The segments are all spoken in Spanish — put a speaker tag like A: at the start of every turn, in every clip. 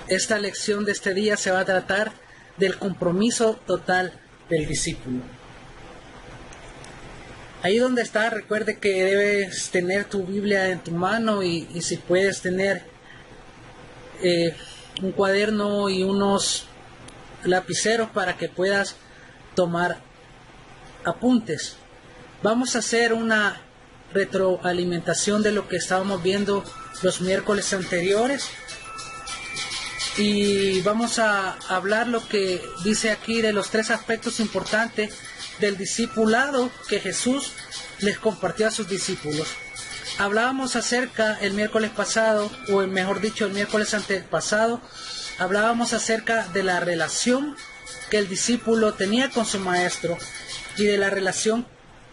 A: Esta lección de este día se va a tratar del compromiso total del discípulo. Ahí donde está, recuerde que debes tener tu Biblia en tu mano y si puedes tener un cuaderno y unos lapiceros para que puedas tomar apuntes. Vamos a hacer una retroalimentación de lo que estábamos viendo los miércoles anteriores y vamos a hablar lo que dice aquí de los 3 aspectos importantes del discipulado que Jesús les compartió a sus discípulos. Hablábamos acerca el miércoles pasado, o mejor dicho el miércoles antepasado, hablábamos acerca de la relación que el discípulo tenía con su maestro y de la relación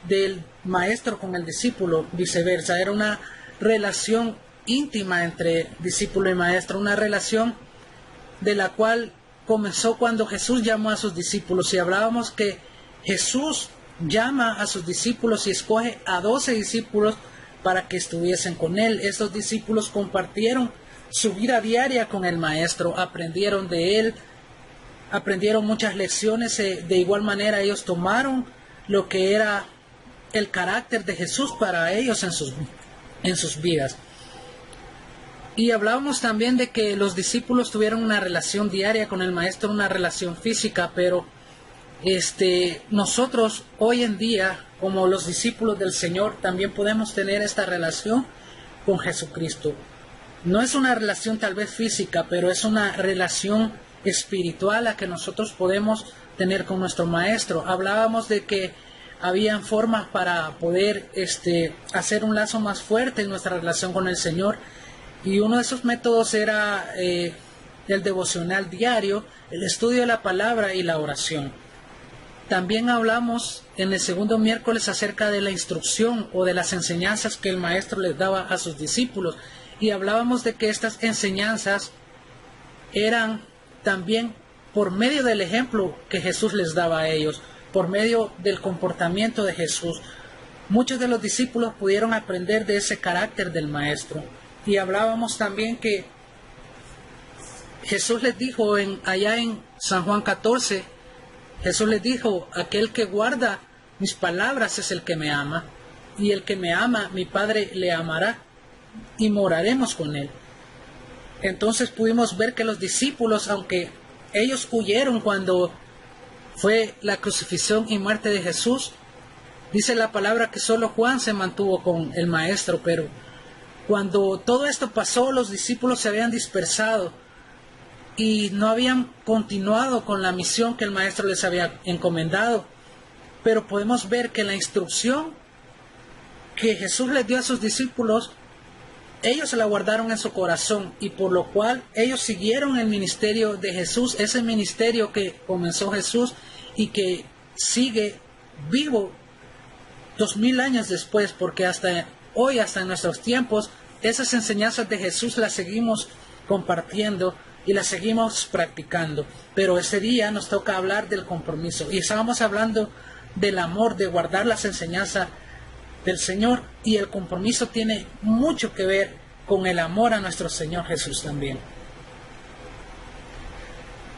A: del maestro con el discípulo, viceversa. Era una relación íntima entre discípulo y maestro, una relación de la cual comenzó cuando Jesús llamó a sus discípulos, y hablábamos que Jesús llama a sus discípulos y escoge a 12 discípulos para que estuviesen con él. Estos discípulos compartieron su vida diaria con el maestro, aprendieron de él, aprendieron muchas lecciones. De igual manera ellos tomaron lo que era el carácter de Jesús para ellos en sus vidas. Y hablábamos también de que los discípulos tuvieron una relación diaria con el maestro, una relación física, pero nosotros hoy en día, como los discípulos del Señor, también podemos tener esta relación con Jesucristo. No es una relación tal vez física, pero es una relación espiritual a que nosotros podemos tener con nuestro maestro. Hablábamos de que habían formas para poder hacer un lazo más fuerte en nuestra relación con el Señor, y uno de esos métodos era el devocional diario, el estudio de la palabra y la oración. También hablamos en el segundo miércoles acerca de la instrucción o de las enseñanzas que el maestro les daba a sus discípulos, y hablábamos de que estas enseñanzas eran también por medio del ejemplo que Jesús les daba a ellos, por medio del comportamiento de Jesús. Muchos de los discípulos pudieron aprender de ese carácter del maestro. Y hablábamos también que Jesús les dijo allá en San Juan 14, Jesús les dijo: aquel que guarda mis palabras es el que me ama, y el que me ama, mi Padre le amará, y moraremos con él. Entonces pudimos ver que los discípulos, aunque ellos huyeron cuando fue la crucifixión y muerte de Jesús, dice la palabra que solo Juan se mantuvo con el maestro, pero cuando todo esto pasó, los discípulos se habían dispersado y no habían continuado con la misión que el maestro les había encomendado. Pero podemos ver que la instrucción que Jesús les dio a sus discípulos, ellos la guardaron en su corazón, y por lo cual ellos siguieron el ministerio de Jesús, ese ministerio que comenzó Jesús y que sigue vivo 2000 años después, porque hasta hoy, hasta en nuestros tiempos, esas enseñanzas de Jesús las seguimos compartiendo y las seguimos practicando. Pero ese día nos toca hablar del compromiso, y estábamos hablando del amor, de guardar las enseñanzas del Señor, y el compromiso tiene mucho que ver con el amor a nuestro Señor Jesús también.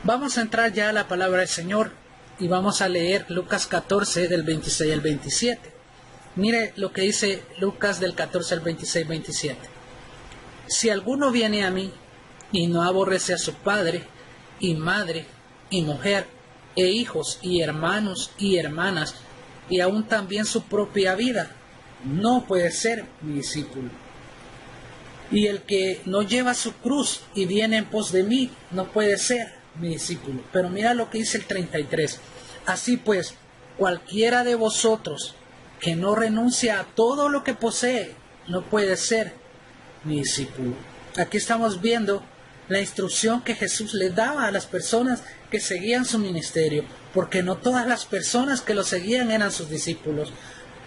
A: Vamos a entrar ya a la palabra del Señor y vamos a leer Lucas 14 del 26 al 27. Mire lo que dice Lucas del 14 al 26, 27. Si alguno viene a mí y no aborrece a su padre y madre y mujer e hijos y hermanos y hermanas y aún también su propia vida, no puede ser mi discípulo. Y el que no lleva su cruz y viene en pos de mí, no puede ser mi discípulo. Pero mira lo que dice el 33. Así pues, cualquiera de vosotros que no renuncia a todo lo que posee, no puede ser mi discípulo. Aquí estamos viendo la instrucción que Jesús le daba a las personas que seguían su ministerio, porque no todas las personas que lo seguían eran sus discípulos.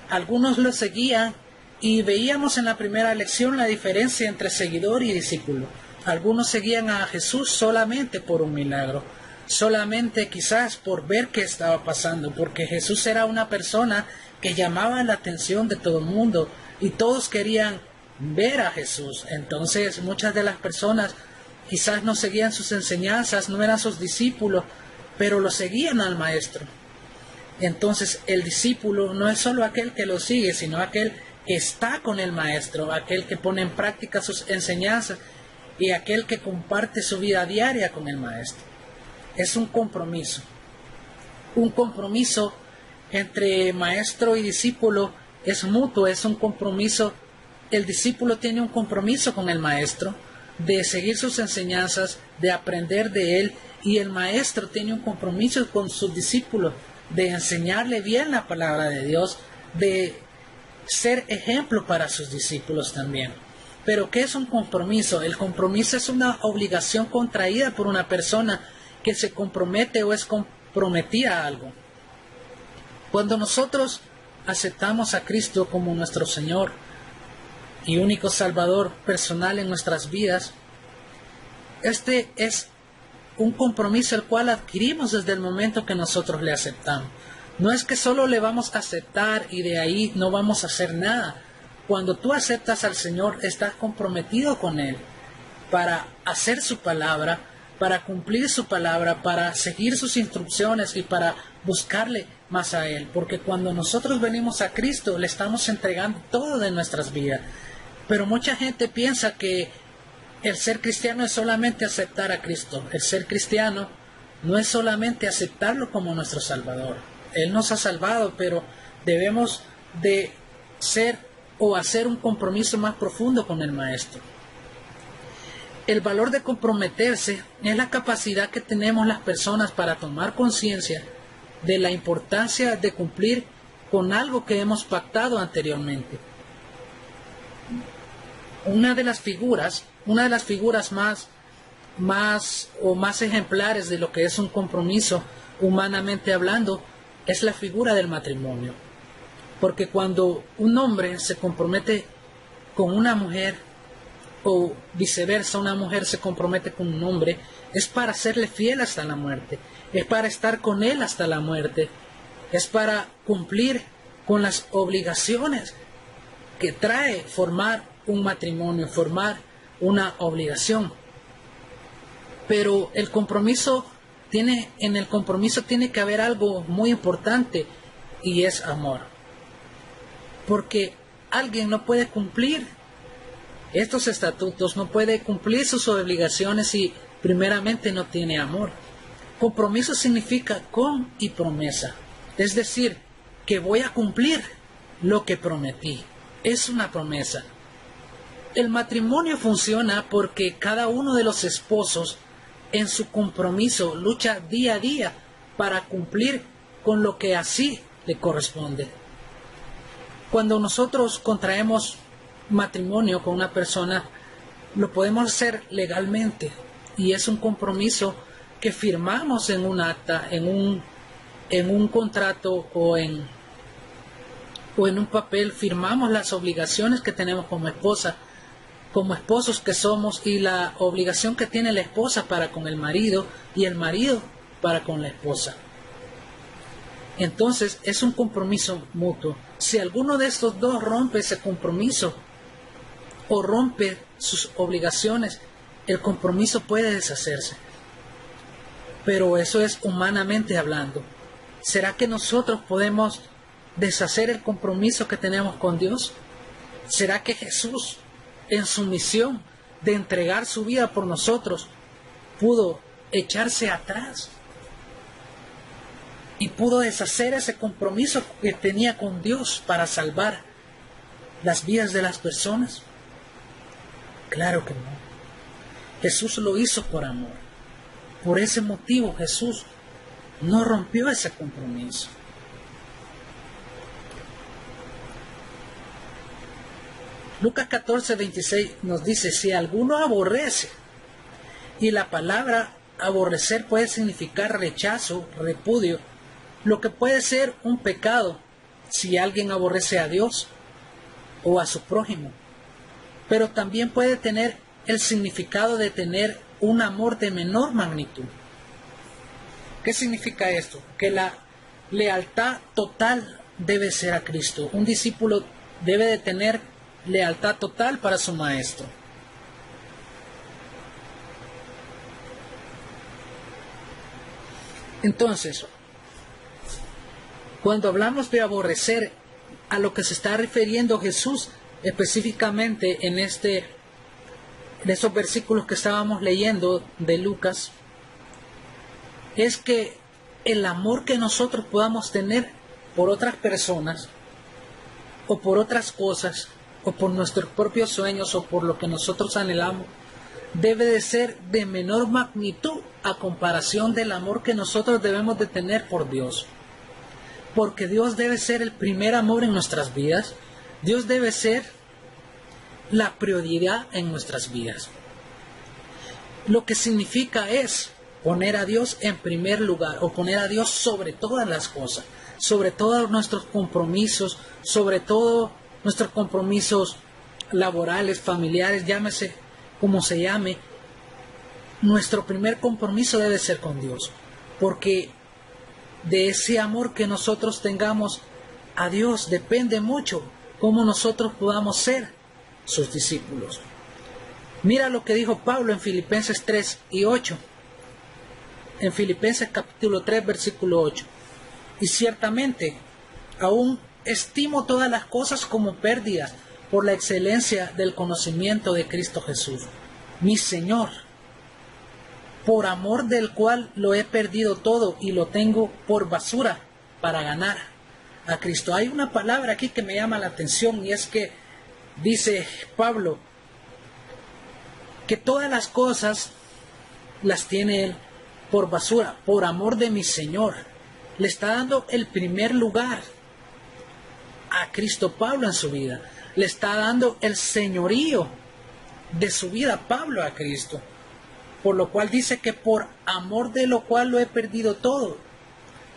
A: Algunos lo seguían, y veíamos en la primera lección la diferencia entre seguidor y discípulo. Algunos seguían a Jesús solamente por un milagro, solamente quizás por ver qué estaba pasando, porque Jesús era una persona que llamaba la atención de todo el mundo y todos querían ver a Jesús. Entonces muchas de las personas quizás no seguían sus enseñanzas, no eran sus discípulos, pero lo seguían al maestro. Entonces el discípulo no es solo aquel que lo sigue, sino aquel que está con el maestro, aquel que pone en práctica sus enseñanzas y aquel que comparte su vida diaria con el maestro. Es un compromiso entre maestro y discípulo, es mutuo, es un compromiso. El discípulo tiene un compromiso con el maestro de seguir sus enseñanzas, de aprender de él, y el maestro tiene un compromiso con sus discípulos de enseñarle bien la palabra de Dios, de ser ejemplo para sus discípulos también. Pero ¿qué es un compromiso? El compromiso es una obligación contraída por una persona que se compromete o es comprometida a algo. Cuando nosotros aceptamos a Cristo como nuestro Señor y único Salvador personal en nuestras vidas, este es un compromiso el cual adquirimos desde el momento que nosotros le aceptamos. No es que solo le vamos a aceptar y de ahí no vamos a hacer nada. Cuando tú aceptas al Señor, estás comprometido con Él para hacer su palabra, para cumplir su palabra, para seguir sus instrucciones y para buscarle más a Él. Porque cuando nosotros venimos a Cristo, le estamos entregando todo de nuestras vidas. Pero mucha gente piensa que el ser cristiano es solamente aceptar a Cristo. El ser cristiano no es solamente aceptarlo como nuestro Salvador. Él nos ha salvado, pero debemos de ser o hacer un compromiso más profundo con el Maestro. El valor de comprometerse es la capacidad que tenemos las personas para tomar conciencia de la importancia de cumplir con algo que hemos pactado anteriormente. Una de las figuras más ejemplares de lo que es un compromiso, humanamente hablando, es la figura del matrimonio. Porque cuando un hombre se compromete con una mujer, o viceversa, una mujer se compromete con un hombre, es para serle fiel hasta la muerte, es para estar con él hasta la muerte, es para cumplir con las obligaciones que trae formar un matrimonio, formar una obligación. Pero en el compromiso tiene que haber algo muy importante, y es amor. Porque alguien no puede cumplir estos estatutos, no puede cumplir sus obligaciones si primeramente no tiene amor. Compromiso significa con y promesa, es decir, que voy a cumplir lo que prometí. Es una promesa. El matrimonio funciona porque cada uno de los esposos en su compromiso lucha día a día para cumplir con lo que así le corresponde. Cuando nosotros contraemos matrimonio con una persona, lo podemos hacer legalmente, y es un compromiso que firmamos en un acta, en un contrato o en un papel. Firmamos las obligaciones que tenemos como esposa, como esposos que somos, y la obligación que tiene la esposa para con el marido y el marido para con la esposa. Entonces es un compromiso mutuo. Si alguno de estos dos rompe ese compromiso o rompe sus obligaciones, el compromiso puede deshacerse. Pero eso es humanamente hablando. ¿Será que nosotros podemos deshacer el compromiso que tenemos con Dios? ¿Será que Jesús, en su misión de entregar su vida por nosotros, pudo echarse atrás y pudo deshacer ese compromiso que tenía con Dios para salvar las vidas de las personas? Claro que no. Jesús lo hizo por amor. Por ese motivo Jesús no rompió ese compromiso. Lucas 14:26 nos dice: si alguno aborrece, y la palabra aborrecer puede significar rechazo, repudio, lo que puede ser un pecado si alguien aborrece a Dios o a su prójimo, pero también puede tener el significado de tener un amor de menor magnitud. ¿Qué significa esto? Que la lealtad total debe ser a Cristo. Un discípulo debe de tener lealtad total para su maestro. Entonces, cuando hablamos de aborrecer, a lo que se está refiriendo Jesús específicamente en esos versículos que estábamos leyendo de Lucas, es que el amor que nosotros podamos tener por otras personas, o por otras cosas, o por nuestros propios sueños, o por lo que nosotros anhelamos, debe de ser de menor magnitud a comparación del amor que nosotros debemos de tener por Dios. Porque Dios debe ser el primer amor en nuestras vidas. Dios debe ser la prioridad en nuestras vidas. Lo que significa es poner a Dios en primer lugar, o poner a Dios sobre todas las cosas, sobre todos nuestros compromisos, sobre todo nuestros compromisos laborales, familiares, llámese como se llame. Nuestro primer compromiso debe ser con Dios, porque de ese amor que nosotros tengamos a Dios depende mucho cómo nosotros podamos ser sus discípulos. Mira lo que dijo Pablo en Filipenses 3 y 8. En Filipenses capítulo 3, versículo 8. Y ciertamente, aún estimo todas las cosas como pérdida por la excelencia del conocimiento de Cristo Jesús, mi Señor, por amor del cual lo he perdido todo y lo tengo por basura para ganar a Cristo. Hay una palabra aquí que me llama la atención, y es que dice Pablo que todas las cosas las tiene Él por basura, por amor de mi Señor. Le está dando el primer lugar a Cristo Pablo en su vida. Le está dando el señorío de su vida Pablo a Cristo. Por lo cual dice que por amor de lo cual lo he perdido todo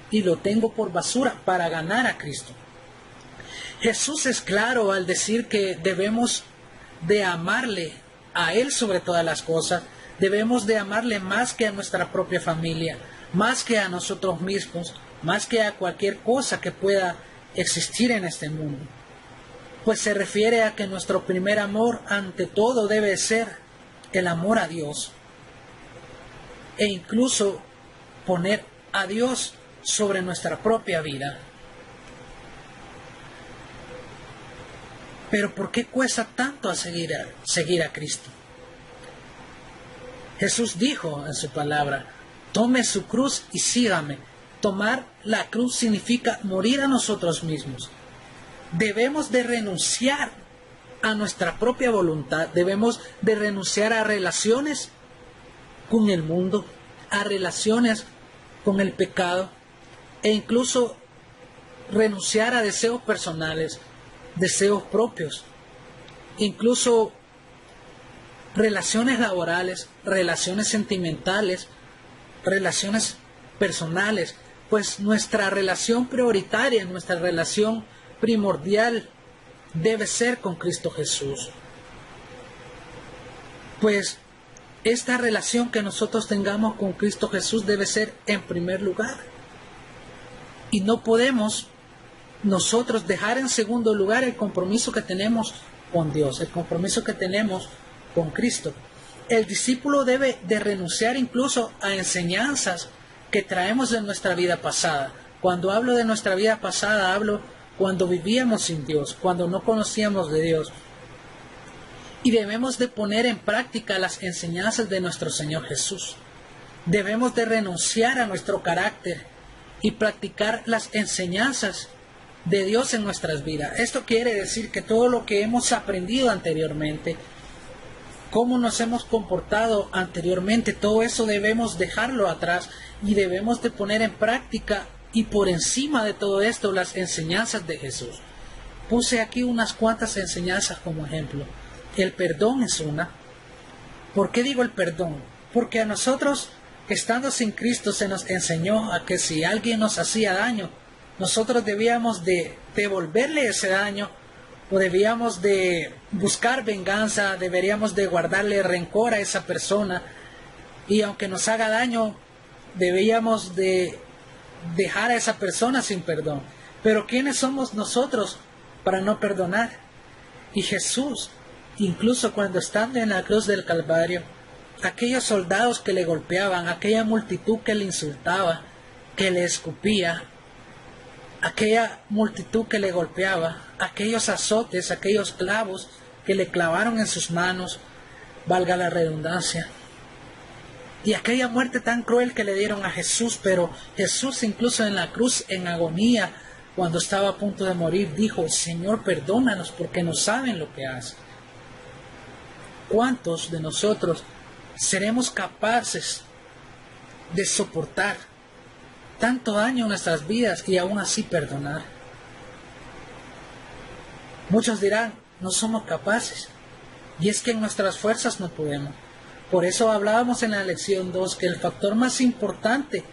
A: y lo tengo por basura para ganar a Cristo. Jesús es claro al decir que debemos de amarle a Él sobre todas las cosas. Debemos de amarle más que a nuestra propia familia, más que a nosotros mismos, más que a cualquier cosa que pueda existir en este mundo. Pues se refiere a que nuestro primer amor ante todo debe ser el amor a Dios. E incluso poner a Dios sobre nuestra propia vida. Pero ¿por qué cuesta tanto seguir a Cristo? Jesús dijo en su palabra, tome su cruz y sígame. Tomar la cruz significa morir a nosotros mismos. Debemos de renunciar a nuestra propia voluntad. Debemos de renunciar a relaciones con el mundo, a relaciones con el pecado, e incluso renunciar a deseos personales, deseos propios, incluso relaciones laborales, relaciones sentimentales, relaciones personales, pues nuestra relación prioritaria, nuestra relación primordial debe ser con Cristo Jesús. Pues esta relación que nosotros tengamos con Cristo Jesús debe ser en primer lugar. Y no podemos nosotros dejar en segundo lugar el compromiso que tenemos con Dios, el compromiso que tenemos con Cristo. El discípulo debe de renunciar incluso a enseñanzas que traemos de nuestra vida pasada. Cuando hablo de nuestra vida pasada, hablo cuando vivíamos sin Dios, cuando no conocíamos de Dios. Y debemos de poner en práctica las enseñanzas de nuestro Señor Jesús. Debemos de renunciar a nuestro carácter y practicar las enseñanzas de Dios en nuestras vidas. Esto quiere decir que todo lo que hemos aprendido anteriormente, cómo nos hemos comportado anteriormente, todo eso debemos dejarlo atrás y debemos de poner en práctica, y por encima de todo esto, las enseñanzas de Jesús. Puse aquí unas cuantas enseñanzas como ejemplo. El perdón es una. ¿Por qué digo el perdón? Porque a nosotros, estando sin Cristo, se nos enseñó a que si alguien nos hacía daño, nosotros debíamos de devolverle ese daño, o debíamos de buscar venganza, deberíamos de guardarle rencor a esa persona, y aunque nos haga daño, debíamos de dejar a esa persona sin perdón. Pero ¿quiénes somos nosotros para no perdonar? Y Jesús, incluso cuando estando en la cruz del Calvario, aquellos soldados que le golpeaban, aquella multitud que le insultaba, que le escupía, aquella multitud que le golpeaba, aquellos azotes, aquellos clavos que le clavaron en sus manos, valga la redundancia, y aquella muerte tan cruel que le dieron a Jesús. Pero Jesús, incluso en la cruz, en agonía, cuando estaba a punto de morir, dijo: Señor, perdónanos porque no saben lo que hacen. ¿Cuántos de nosotros seremos capaces de soportar tanto daño en nuestras vidas y aún así perdonar? Muchos dirán: no somos capaces. Y es que en nuestras fuerzas no podemos. Por eso hablábamos en la lección 2 que el factor más importante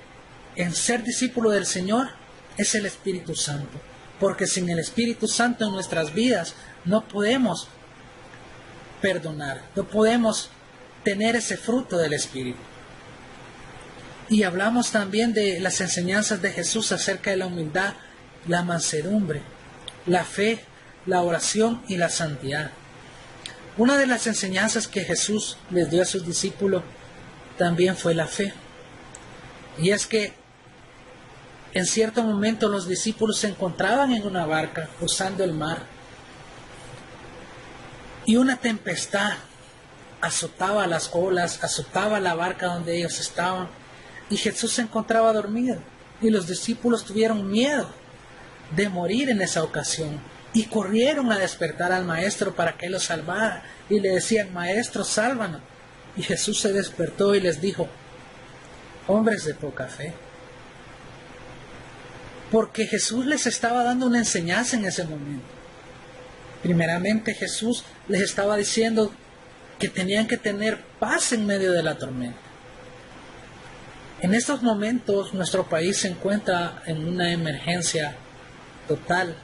A: en ser discípulo del Señor es el Espíritu Santo. Porque sin el Espíritu Santo en nuestras vidas no podemos perdonar, no podemos tener ese fruto del Espíritu. Y hablamos también de las enseñanzas de Jesús acerca de la humildad, la mansedumbre, la fe, la oración y la santidad. Una de las enseñanzas que Jesús les dio a sus discípulos también fue la fe. Y es que en cierto momento los discípulos se encontraban en una barca cruzando el mar y una tempestad azotaba las olas, azotaba la barca donde ellos estaban, y Jesús se encontraba dormido y los discípulos tuvieron miedo de morir en esa ocasión. Y corrieron a despertar al maestro para que los salvara. Y le decían: Maestro, sálvanos. Y Jesús se despertó y les dijo: hombres de poca fe. Porque Jesús les estaba dando una enseñanza en ese momento. Primeramente, Jesús les estaba diciendo que tenían que tener paz en medio de la tormenta. En estos momentos nuestro país se encuentra en una emergencia total,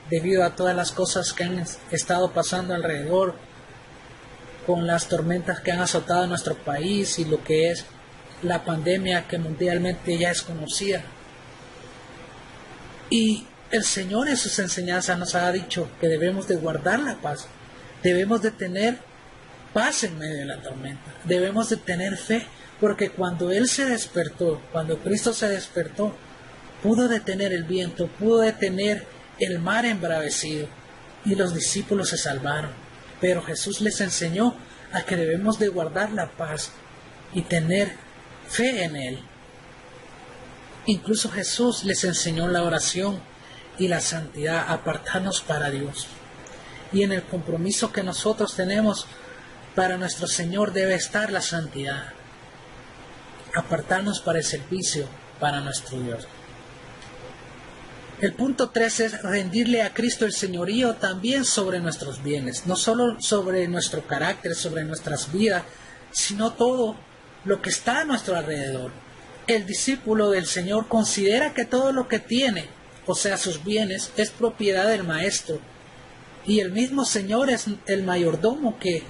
A: debido a todas las cosas que han estado pasando alrededor, con las tormentas que han azotado a nuestro país y lo que es la pandemia que mundialmente ya es conocida. Y el Señor en sus enseñanzas nos ha dicho que debemos de guardar la paz, debemos de tener paz en medio de la tormenta, debemos de tener fe, porque cuando Él se despertó, cuando Cristo se despertó, pudo detener el viento, pudo detener el mar embravecido, y los discípulos se salvaron. Pero Jesús les enseñó a que debemos de guardar la paz y tener fe en Él. Incluso Jesús les enseñó la oración y la santidad, apartarnos para Dios. Y en el compromiso que nosotros tenemos para nuestro Señor debe estar la santidad, apartarnos para el servicio para nuestro Dios. El punto 3 es rendirle a Cristo el señorío también sobre nuestros bienes, no solo sobre nuestro carácter, sobre nuestras vidas, sino todo lo que está a nuestro alrededor. El discípulo del Señor considera que todo lo que tiene, o sea, sus bienes, es propiedad del Maestro, y el mismo Señor es el mayordomo que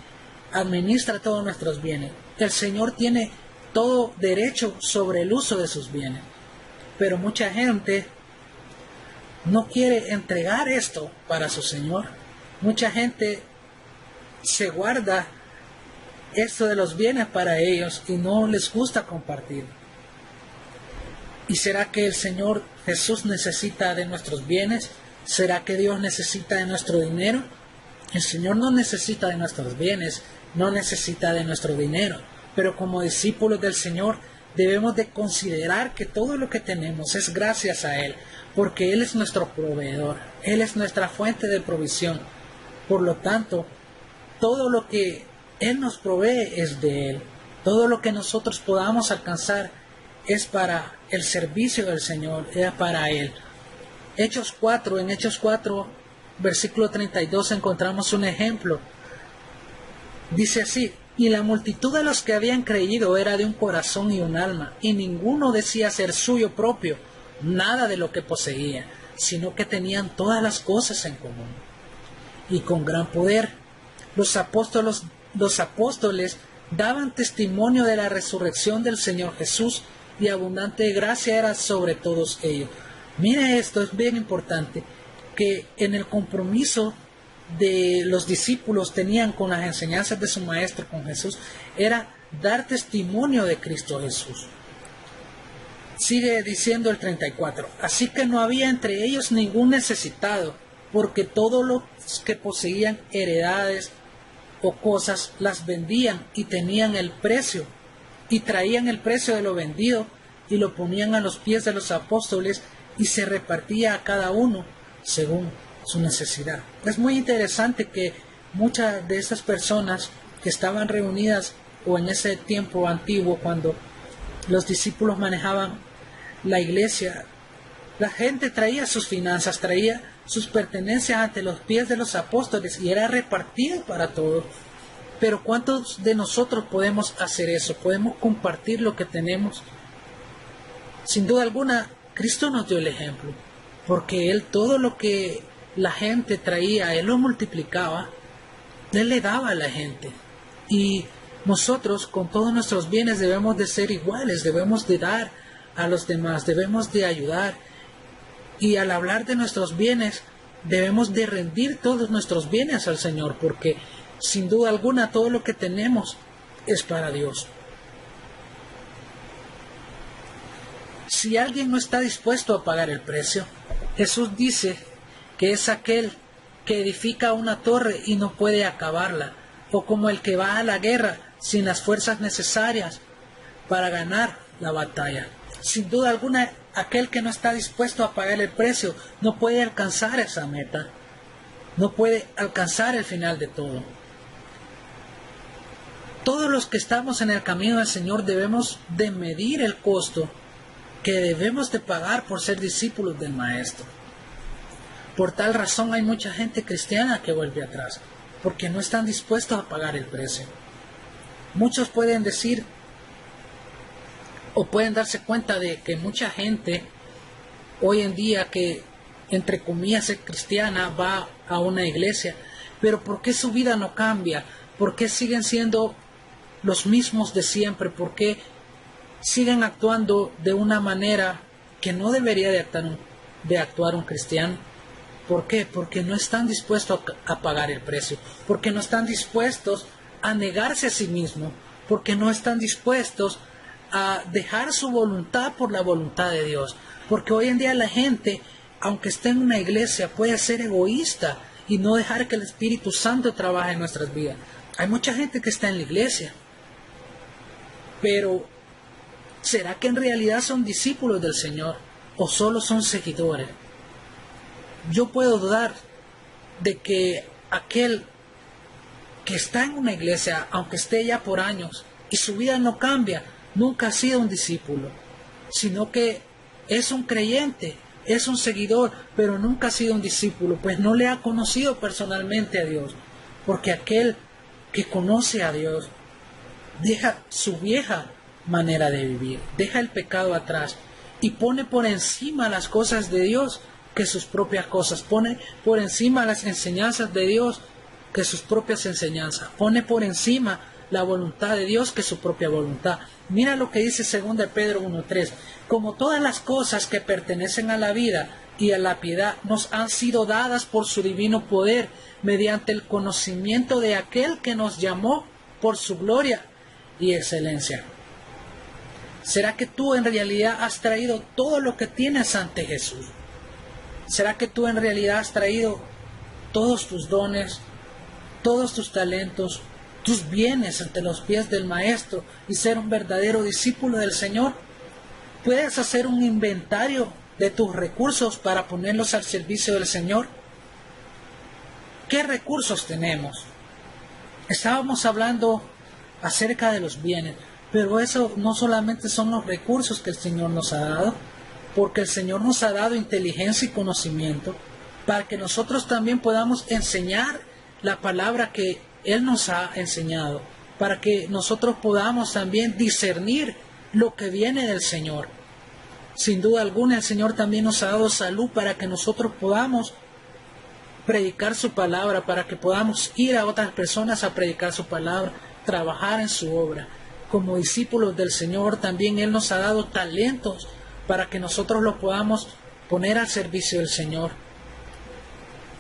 A: administra todos nuestros bienes. El Señor tiene todo derecho sobre el uso de sus bienes, pero mucha gente no quiere entregar esto para su Señor. Mucha gente se guarda esto de los bienes para ellos y no les gusta compartir. ¿Y será que el Señor Jesús necesita de nuestros bienes? ¿Será que Dios necesita de nuestro dinero? El Señor no necesita de nuestros bienes, no necesita de nuestro dinero. Pero como discípulos del Señor debemos de considerar que todo lo que tenemos es gracias a Él, porque Él es nuestro proveedor, Él es nuestra fuente de provisión. Por lo tanto, todo lo que Él nos provee es de Él. Todo lo que nosotros podamos alcanzar es para el servicio del Señor, es para Él. En Hechos 4, versículo 32, encontramos un ejemplo. Dice así: y la multitud de los que habían creído era de un corazón y un alma, y ninguno decía ser suyo propio nada de lo que poseía, sino que tenían todas las cosas en común. Y con gran poder los apóstoles daban testimonio de la resurrección del Señor Jesús, y abundante gracia era sobre todos ellos. Mire, esto es bien importante, que en el compromiso de los discípulos tenían con las enseñanzas de su Maestro, con Jesús, era dar testimonio de Cristo Jesús. Sigue diciendo el 34. Así que no había entre ellos ningún necesitado, porque todos los que poseían heredades o cosas las vendían y tenían el precio, y traían el precio de lo vendido y lo ponían a los pies de los apóstoles, y se repartía a cada uno según su necesidad. Es muy interesante que muchas de estas personas que estaban reunidas, o en ese tiempo antiguo cuando los discípulos manejaban la iglesia, la gente traía sus finanzas, traía sus pertenencias ante los pies de los apóstoles y era repartido para todos. Pero ¿cuántos de nosotros podemos hacer eso? ¿Podemos compartir lo que tenemos? Sin duda alguna, Cristo nos dio el ejemplo, porque Él todo lo que la gente traía, Él lo multiplicaba, Él le daba a la gente. Y nosotros con todos nuestros bienes debemos de ser iguales, debemos de dar a los demás, debemos de ayudar. Y al hablar de nuestros bienes, debemos de rendir todos nuestros bienes al Señor, porque sin duda alguna todo lo que tenemos es para Dios. Si alguien no está dispuesto a pagar el precio, Jesús dice que es aquel que edifica una torre y no puede acabarla, o como el que va a la guerra sin las fuerzas necesarias para ganar la batalla. Sin duda alguna, aquel que no está dispuesto a pagar el precio no puede alcanzar esa meta, no puede alcanzar el final de todo. Todos los que estamos en el camino del Señor debemos de medir el costo que debemos de pagar por ser discípulos del Maestro. Por tal razón hay mucha gente cristiana que vuelve atrás, porque no están dispuestos a pagar el precio. Muchos pueden decir, o pueden darse cuenta de que mucha gente hoy en día que, entre comillas, es cristiana, va a una iglesia, pero ¿por qué su vida no cambia? ¿Por qué siguen siendo los mismos de siempre? ¿Por qué siguen actuando de una manera que no debería de actuar un cristiano? ¿Por qué? Porque no están dispuestos a pagar el precio, porque no están dispuestos a negarse a sí mismos, porque no están dispuestos a dejar su voluntad por la voluntad de Dios. Porque hoy en día la gente, aunque esté en una iglesia, puede ser egoísta y no dejar que el Espíritu Santo trabaje en nuestras vidas. Hay mucha gente que está en la iglesia, pero ¿será que en realidad son discípulos del Señor o solo son seguidores? Yo puedo dudar de que aquel que está en una iglesia, aunque esté ya por años, y su vida no cambia, nunca ha sido un discípulo, sino que es un creyente, es un seguidor, pero nunca ha sido un discípulo, pues no le ha conocido personalmente a Dios. Porque aquel que conoce a Dios deja su vieja manera de vivir, deja el pecado atrás y pone por encima las cosas de Dios que sus propias cosas, pone por encima las enseñanzas de Dios que sus propias enseñanzas, pone por encima la voluntad de Dios que su propia voluntad. Mira lo que dice 2 Pedro 1:3. Como todas las cosas que pertenecen a la vida y a la piedad nos han sido dadas por su divino poder, mediante el conocimiento de aquel que nos llamó por su gloria y excelencia. ¿Será que tú en realidad has traído todo lo que tienes ante Jesús? ¿Será que tú en realidad has traído todos tus dones, todos tus talentos, tus bienes ante los pies del Maestro y ser un verdadero discípulo del Señor? ¿Puedes hacer un inventario de tus recursos para ponerlos al servicio del Señor? ¿Qué recursos tenemos? Estábamos hablando acerca de los bienes, pero eso no solamente son los recursos que el Señor nos ha dado, porque el Señor nos ha dado inteligencia y conocimiento para que nosotros también podamos enseñar la palabra que Él nos ha enseñado, para que nosotros podamos también discernir lo que viene del Señor. Sin duda alguna, el Señor también nos ha dado salud para que nosotros podamos predicar su palabra, para que podamos ir a otras personas a predicar su palabra, trabajar en su obra. Como discípulos del Señor, también Él nos ha dado talentos para que nosotros los podamos poner al servicio del Señor.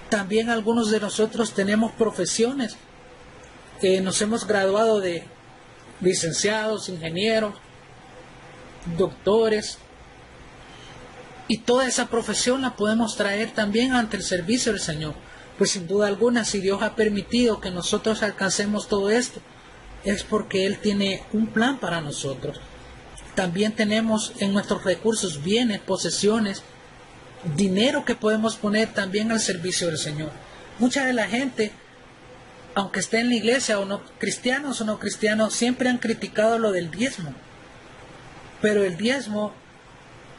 A: También algunos de nosotros tenemos profesiones. Nos hemos graduado de licenciados, ingenieros, doctores, Y toda esa profesión la podemos traer también ante el servicio del Señor. Pues sin duda alguna, si Dios ha permitido que nosotros alcancemos todo esto, es porque Él tiene un plan para nosotros. También tenemos en nuestros recursos bienes, posesiones, dinero que podemos poner también al servicio del Señor. Mucha de la gente, aunque esté en la iglesia o no, cristianos o no cristianos, siempre han criticado lo del diezmo. Pero el diezmo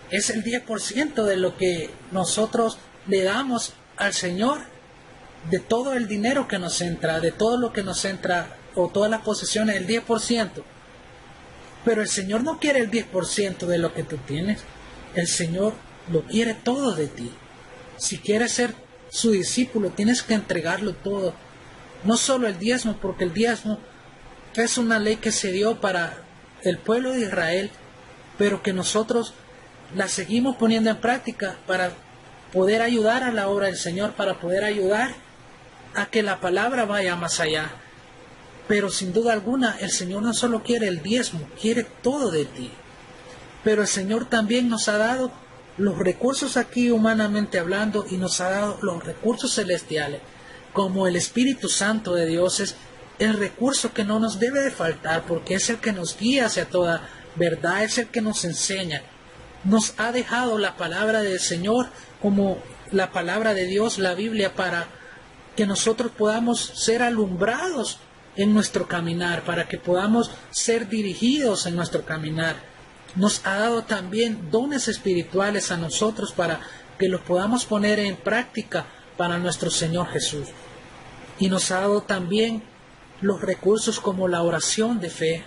A: es el 10% de lo que nosotros le damos al Señor, de todo el dinero que nos entra, de todo lo que nos entra, o todas las posesiones, el 10%. Pero el Señor no quiere el 10% de lo que tú tienes. El Señor lo quiere todo de ti. Si quieres ser su discípulo, tienes que entregarlo todo. No solo el diezmo, porque el diezmo es una ley que se dio para el pueblo de Israel, pero que nosotros la seguimos poniendo en práctica para poder ayudar a la obra del Señor, para poder ayudar a que la palabra vaya más allá. Pero sin duda alguna, el Señor no solo quiere el diezmo, quiere todo de ti. Pero el Señor también nos ha dado los recursos aquí humanamente hablando, y nos ha dado los recursos celestiales, como el Espíritu Santo de Dios es el recurso que no nos debe de faltar, porque es el que nos guía hacia toda verdad, es el que nos enseña. Nos ha dejado la palabra del Señor como la palabra de Dios, la Biblia, para que nosotros podamos ser alumbrados en nuestro caminar, para que podamos ser dirigidos en nuestro caminar. Nos ha dado también dones espirituales a nosotros para que los podamos poner en práctica para nuestro Señor Jesús. Y nos ha dado también los recursos como la oración de fe,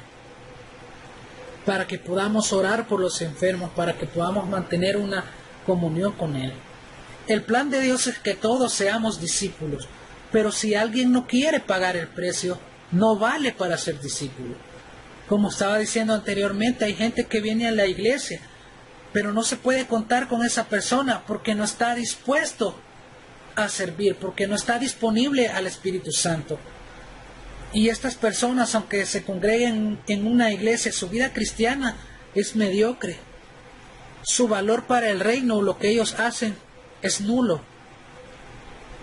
A: para que podamos orar por los enfermos, para que podamos mantener una comunión con Él. El plan de Dios es que todos seamos discípulos, pero si alguien no quiere pagar el precio, no vale para ser discípulo. Como estaba diciendo anteriormente, hay gente que viene a la iglesia, pero no se puede contar con esa persona porque no está dispuesto a servir, porque no está disponible al Espíritu Santo. Y estas personas, aunque se congreguen en una iglesia, su vida cristiana es mediocre. Su valor para el reino, lo que ellos hacen, es nulo.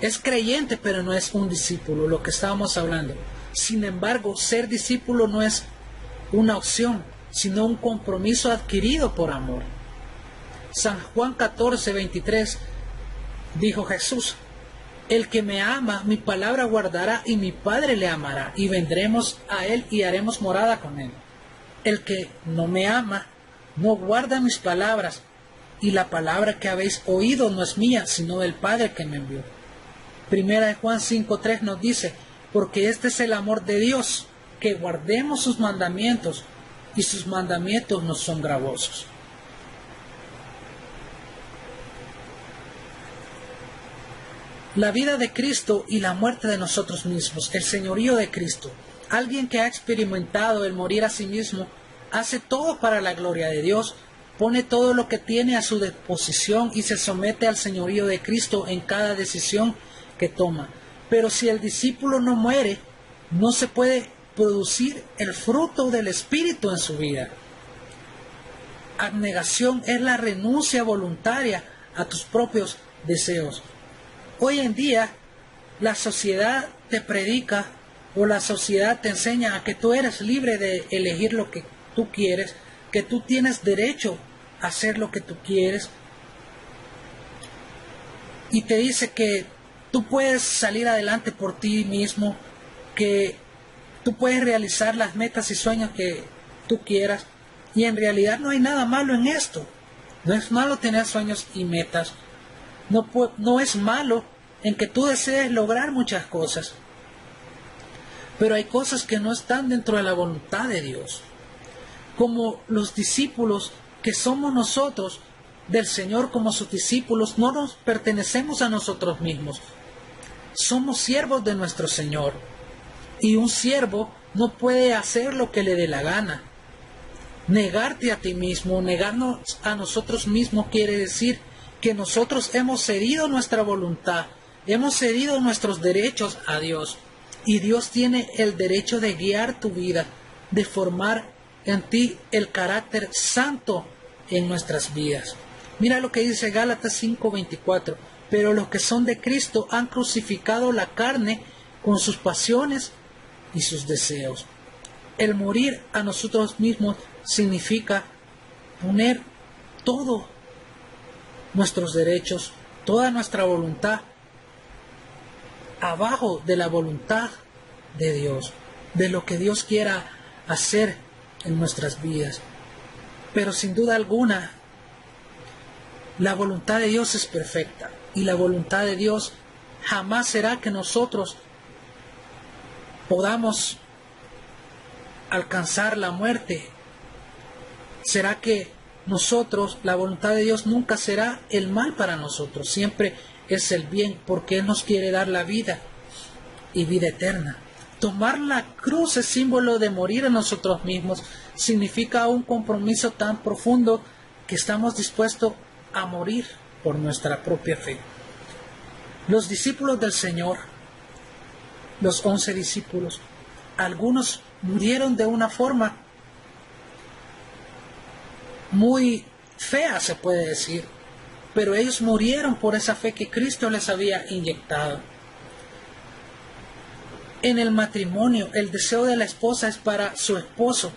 A: Es creyente, pero no es un discípulo, lo que estábamos hablando. Sin embargo, ser discípulo no es una opción, sino un compromiso adquirido por amor. San Juan 14:23 dijo Jesús: el que me ama, mi palabra guardará, y mi Padre le amará, y vendremos a él y haremos morada con él. El que no me ama, no guarda mis palabras, y la palabra que habéis oído no es mía, sino del Padre que me envió. Primera de Juan 5:3 nos dice: porque este es el amor de Dios, que guardemos sus mandamientos, y sus mandamientos no son gravosos. La vida de Cristo y la muerte de nosotros mismos, el señorío de Cristo. Alguien que ha experimentado el morir a sí mismo, hace todo para la gloria de Dios, pone todo lo que tiene a su disposición y se somete al señorío de Cristo en cada decisión que toma. Pero si el discípulo no muere, no se puede producir el fruto del Espíritu en su vida. Abnegación es la renuncia voluntaria a tus propios deseos. Hoy en día, la sociedad te predica, o la sociedad te enseña a que tú eres libre de elegir lo que tú quieres, que tú tienes derecho a hacer lo que tú quieres, y te dice que tú puedes salir adelante por ti mismo, que tú puedes realizar las metas y sueños que tú quieras, y en realidad no hay nada malo en esto. No es malo tener sueños y metas. No es malo en que tú desees lograr muchas cosas, pero hay cosas que no están dentro de la voluntad de Dios. Como los discípulos que somos nosotros del Señor, como sus discípulos, no nos pertenecemos a nosotros mismos. Somos siervos de nuestro Señor, y un siervo no puede hacer lo que le dé la gana. Negarte a ti mismo, negarnos a nosotros mismos, quiere decir que nosotros hemos cedido nuestra voluntad, hemos cedido nuestros derechos a Dios, y Dios tiene el derecho de guiar tu vida, de formar en ti el carácter santo en nuestras vidas. Mira lo que dice Gálatas 5:24. Pero los que son de Cristo han crucificado la carne con sus pasiones y sus deseos. El morir a nosotros mismos significa poner todos nuestros derechos, toda nuestra voluntad abajo de la voluntad de Dios, de lo que Dios quiera hacer en nuestras vidas. Pero sin duda alguna, la voluntad de Dios es perfecta y la voluntad de Dios jamás será que nosotros podamos alcanzar la muerte. Será que nosotros, la voluntad de Dios nunca será el mal para nosotros, siempre es el bien, porque Él nos quiere dar la vida y vida eterna. Tomar la cruz es símbolo de morir a nosotros mismos, significa un compromiso tan profundo que estamos dispuestos a morir por nuestra propia fe. Los discípulos del Señor, los 11 discípulos, algunos murieron de una forma muy fea, se puede decir, pero ellos murieron por esa fe que Cristo les había inyectado. En el matrimonio, el deseo de la esposa es para su esposo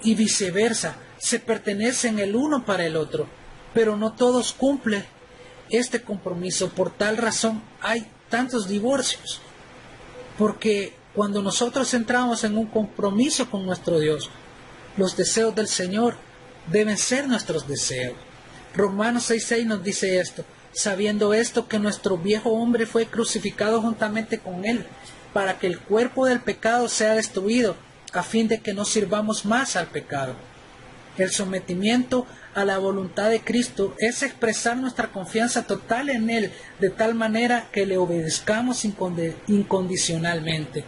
A: y viceversa, se pertenecen el uno para el otro, pero no todos cumplen este compromiso. Por tal razón hay tantos divorcios, porque cuando nosotros entramos en un compromiso con nuestro Dios, los deseos del Señor deben ser nuestros deseos. Romanos 6:6 nos dice esto: sabiendo esto, que nuestro viejo hombre fue crucificado juntamente con él, para que el cuerpo del pecado sea destruido, a fin de que no sirvamos más al pecado. El sometimiento a la voluntad de Cristo es expresar nuestra confianza total en Él, de tal manera que le obedezcamos incondicionalmente.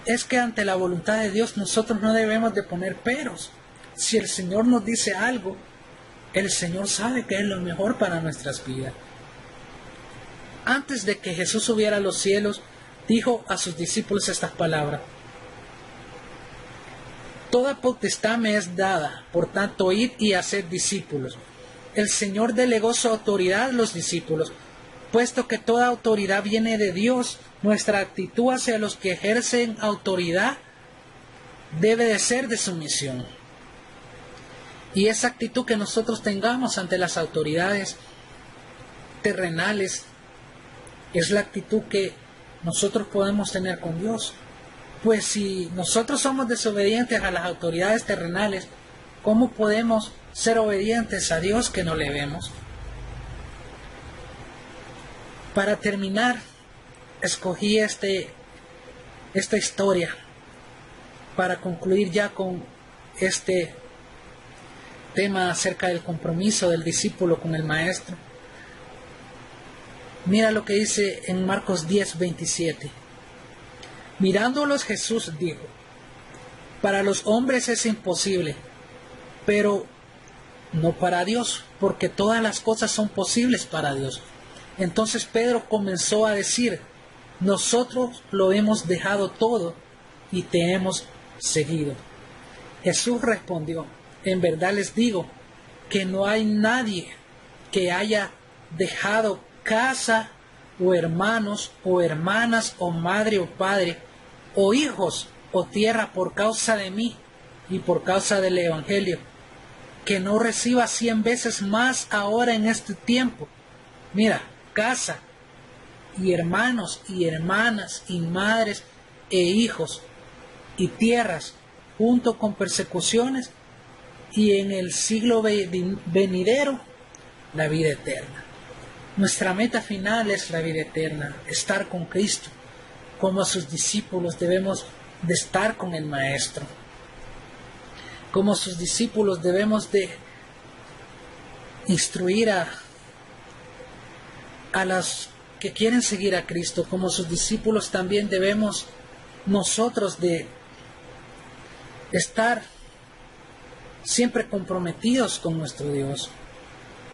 A: Es que ante la voluntad de Dios nosotros no debemos de poner peros. Si el Señor nos dice algo, el Señor sabe que es lo mejor para nuestras vidas. Antes de que Jesús subiera a los cielos, dijo a sus discípulos estas palabras: toda potestad me es dada, por tanto id y haced discípulos. El Señor delegó su autoridad a los discípulos. Puesto que toda autoridad viene de Dios, nuestra actitud hacia los que ejercen autoridad debe de ser de sumisión. Y esa actitud que nosotros tengamos ante las autoridades terrenales es la actitud que nosotros podemos tener con Dios. Pues si nosotros somos desobedientes a las autoridades terrenales, ¿cómo podemos ser obedientes a Dios que no le vemos? Para terminar, escogí esta historia para concluir ya con este tema acerca del compromiso del discípulo con el maestro. Mira lo que dice en Marcos 10:27. Mirándolos, Jesús dijo: para los hombres es imposible, pero no para Dios, porque todas las cosas son posibles para Dios. Entonces Pedro comenzó a decir: nosotros lo hemos dejado todo y te hemos seguido. Jesús respondió: en verdad les digo que no hay nadie que haya dejado casa o hermanos o hermanas o madre o padre o hijos o tierra por causa de mí y por causa del Evangelio, que no reciba 100 veces más ahora en este tiempo. Mira, casa y hermanos y hermanas y madres e hijos y tierras, junto con persecuciones, y en el siglo venidero la vida eterna. Nuestra meta final es la vida eterna, estar con Cristo. Como sus discípulos debemos de estar con el Maestro. Como sus discípulos debemos de instruir a los que quieren seguir a Cristo. Como sus discípulos también debemos nosotros de estar siempre comprometidos con nuestro Dios.